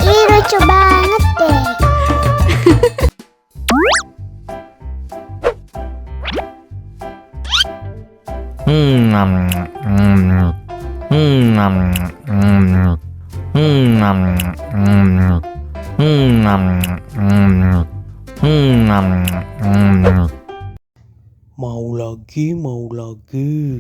Ih, lucu banget deh. Mau lagi, mau lagi.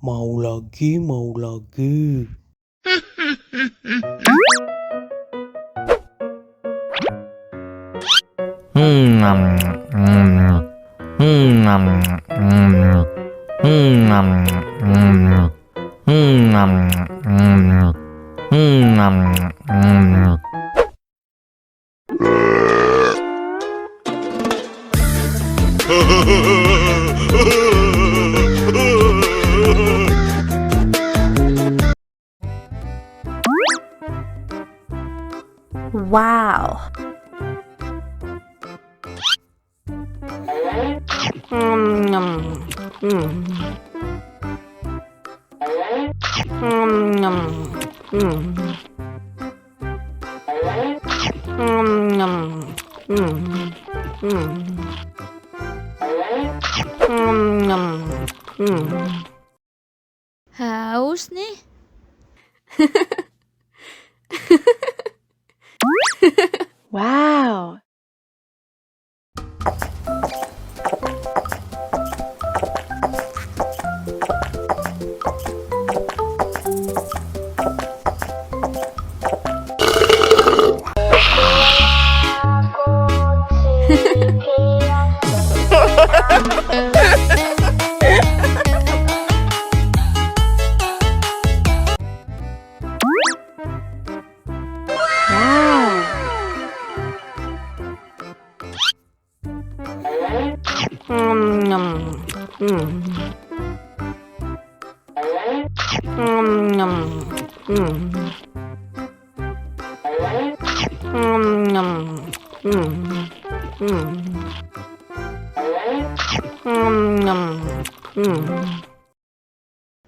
Mau lagi, mau lagi. Wow. Haus nih. Wow.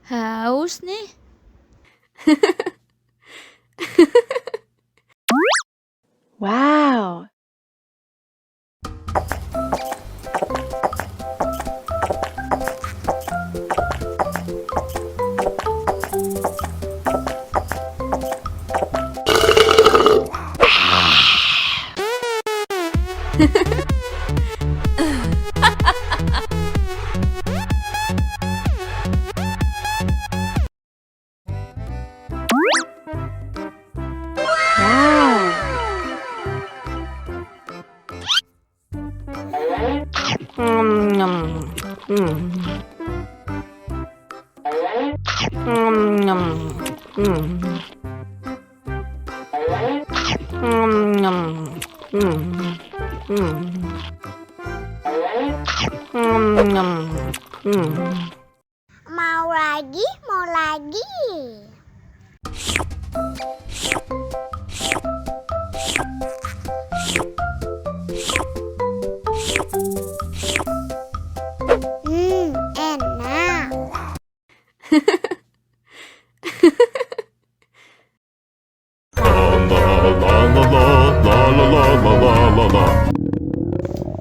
Haus nih. Wow. Mau lagi, mau lagi. Enak.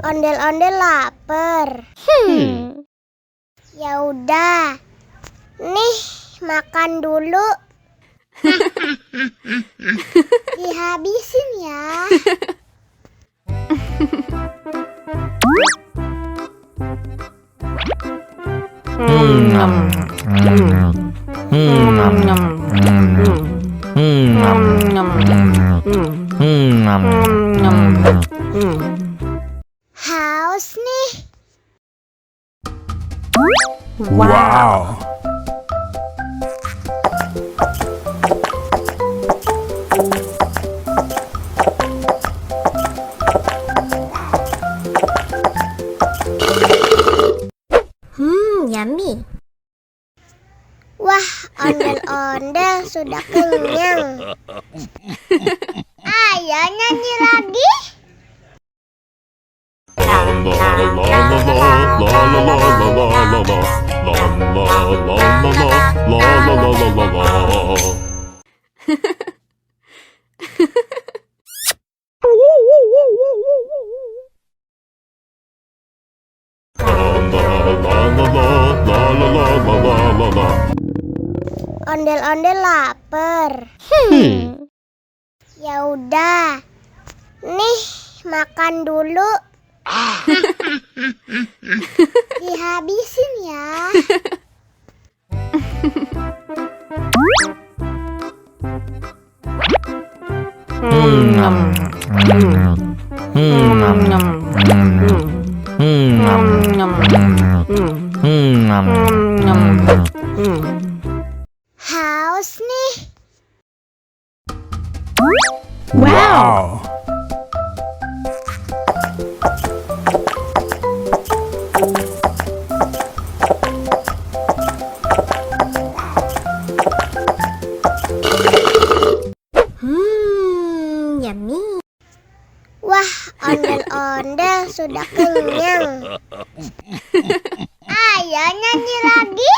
Ondel-ondel lapar. Ya udah. Nih, makan dulu. Dihabisin ya. Haus nih. Wow. Yummy. Wah, ondel-ondel sudah kenyang. Ayo nyanyi lagi. Ondel-ondel lapar. Ya udah. Nih, makan dulu. Dihabisin ya. Haus nih. Wow. Yummy. Wah, ondel-ondel sudah kenyang. Ayo nyanyi lagi.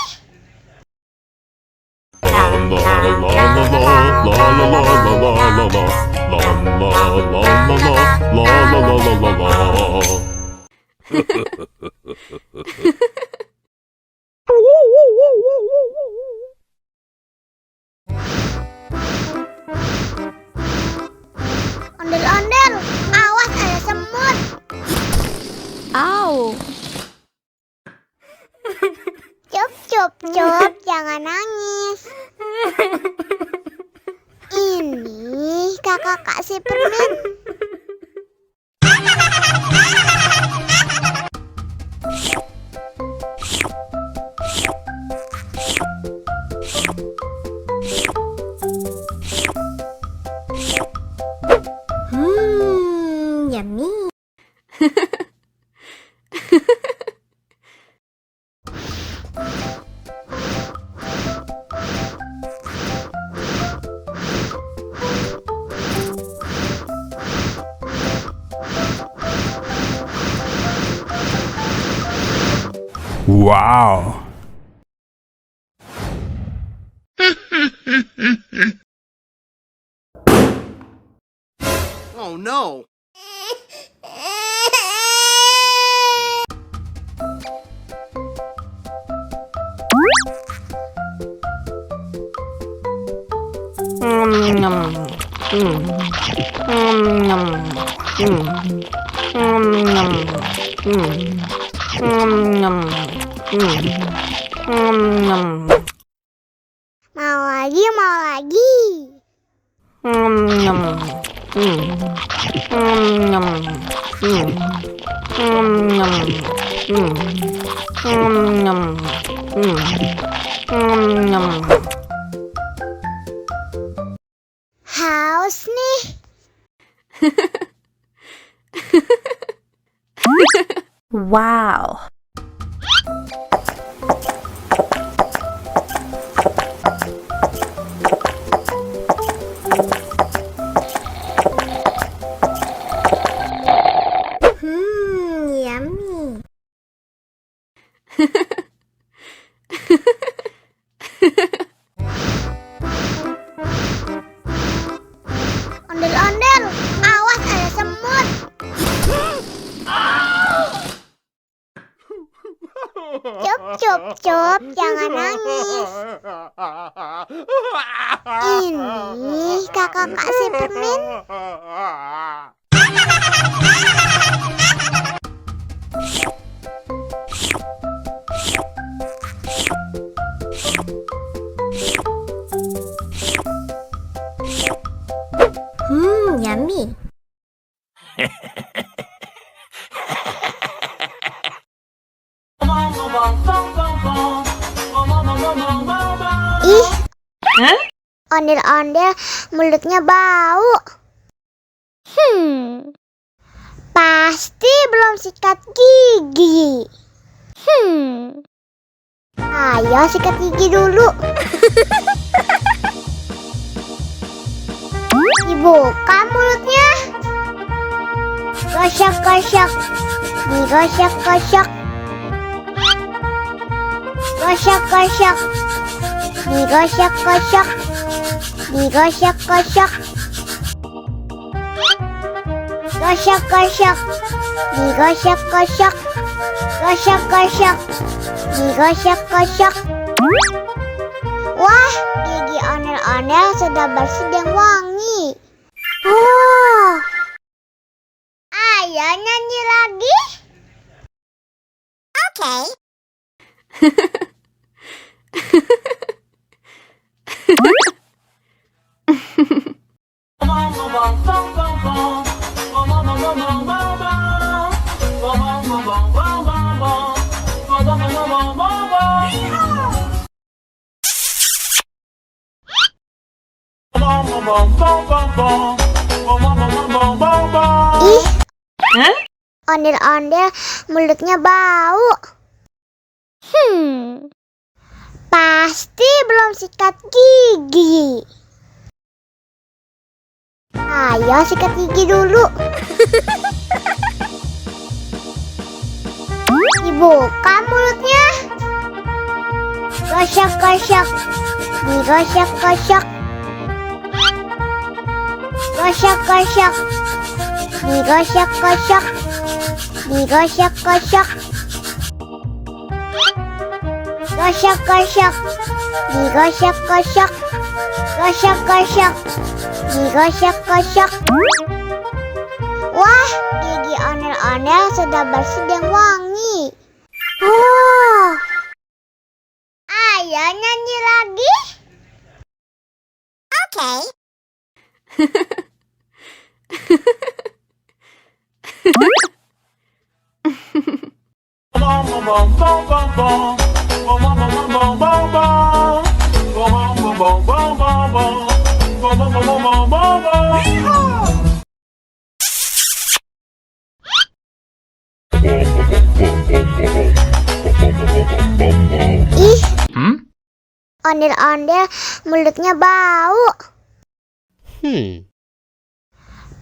Ondel-ondel, awas ada semut. Au. Cup, jangan nangis. Ini kakak kasih permen. Yummy. Wow. Oh no! Mau lagi. Haus nih. Wow. Yummy. Ondel-ondel, awas ada semut. Cup, cup, cup, jangan nangis. Ini kakak kasih permen. Yummy. Ih, ondel-ondel mulutnya bau. Pasti belum sikat gigi. Ayo sikat gigi dulu. Dibuka mulutnya. Gosok-gosok. Digosok-gosok. Gosok-gosok. Digosok-gosok. Digosok-gosok. Gosok-gosok. Digosok-gosok. Gosok-gosok. Digosok-gosok. Wah, gigi ondel-ondel sudah bersih dan wangi. Oh, ayo nyanyi lagi. Oke. Ih, ondel-ondel mulutnya bau. Pasti belum sikat gigi. Ayo sikat gigi dulu. Dibuka mulutnya. Gosok-gosok. Digosok-gosok. Gosok-gosok. Digosok-gosok. Digosok-gosok. Gosok-gosok. Digosok-gosok. Gosok-gosok. Digosok-gosok. Wah, gigi ondel-ondel sudah bersih dan wangi. Oh, ayo nyanyi lagi. Oke. Ih, ondel-ondel mulutnya bau.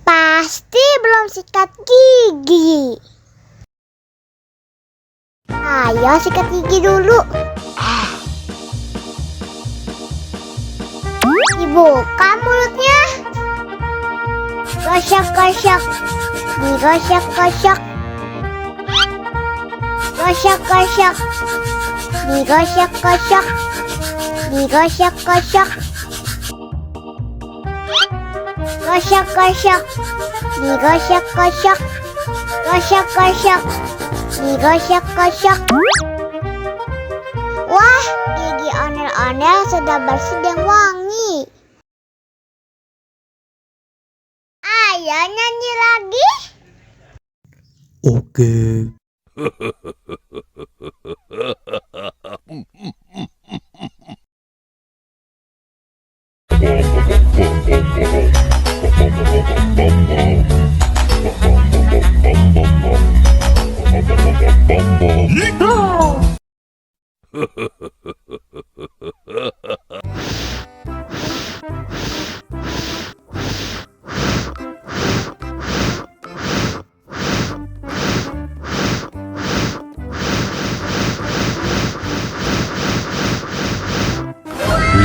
Pasti belum sikat gigi. Ayo sikat gigi dulu. Dibuka mulutnya. Gosok-gosok. Digosok-gosok. Gosok-gosok. Digosok-gosok. Digosok-gosok. Gosok-gosok. Digosok-gosok. Gosok-gosok. Digosok-gosok. Wah, gigi ondel-ondel sudah bersih dan wangi. Ayo nyanyi lagi. Oke.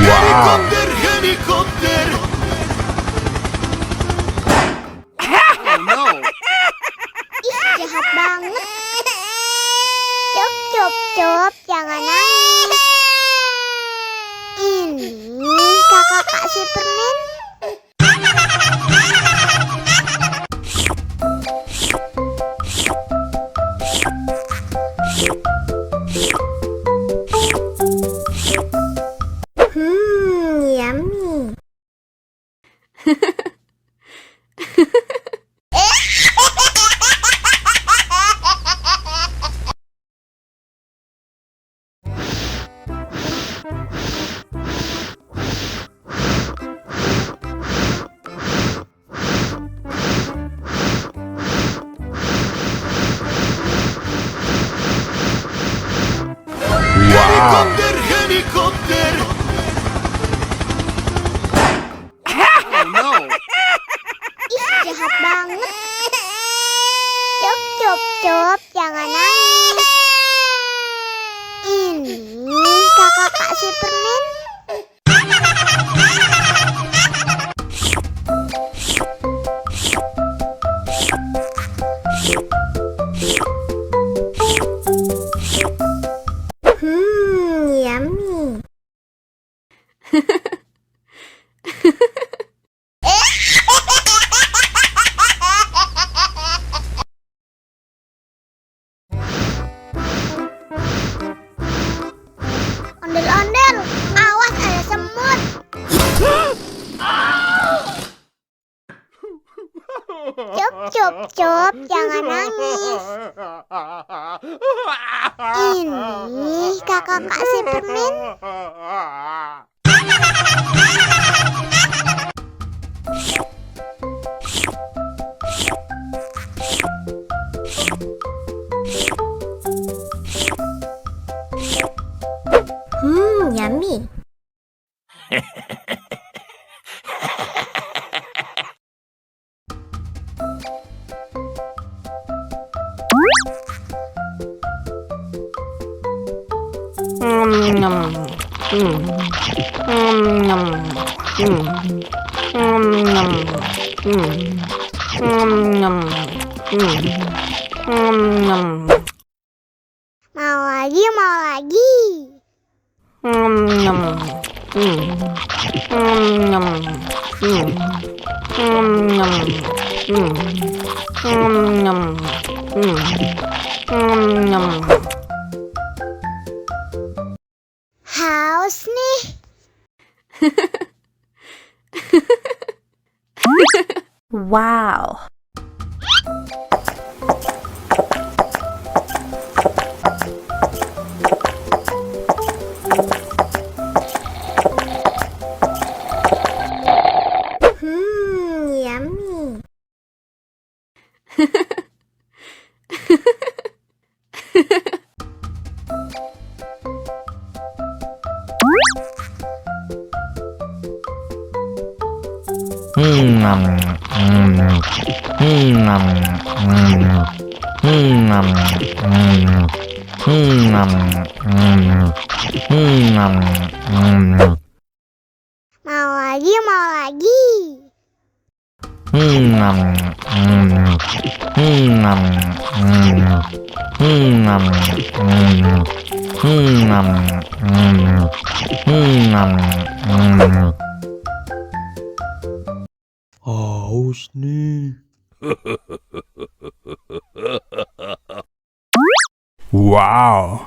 Helikopter, helikopter. Oh no. Ih, jahat banget. Cup, cup, cup, jangan nangis. Ini kakak kasih permen. Yummy. Wow. Helikopter Oh no Ih, jahat banget. Cup, jangan nangis. Ini kakak kasih permen. Yummy. Ondel-ondel, awas ada semut. Cup, jangan nangis. Ini kakak kasih permen. Yummy. Mau lagi. Haus nih. Wow. Yummy. Mau lagi. Haus nih. Wow.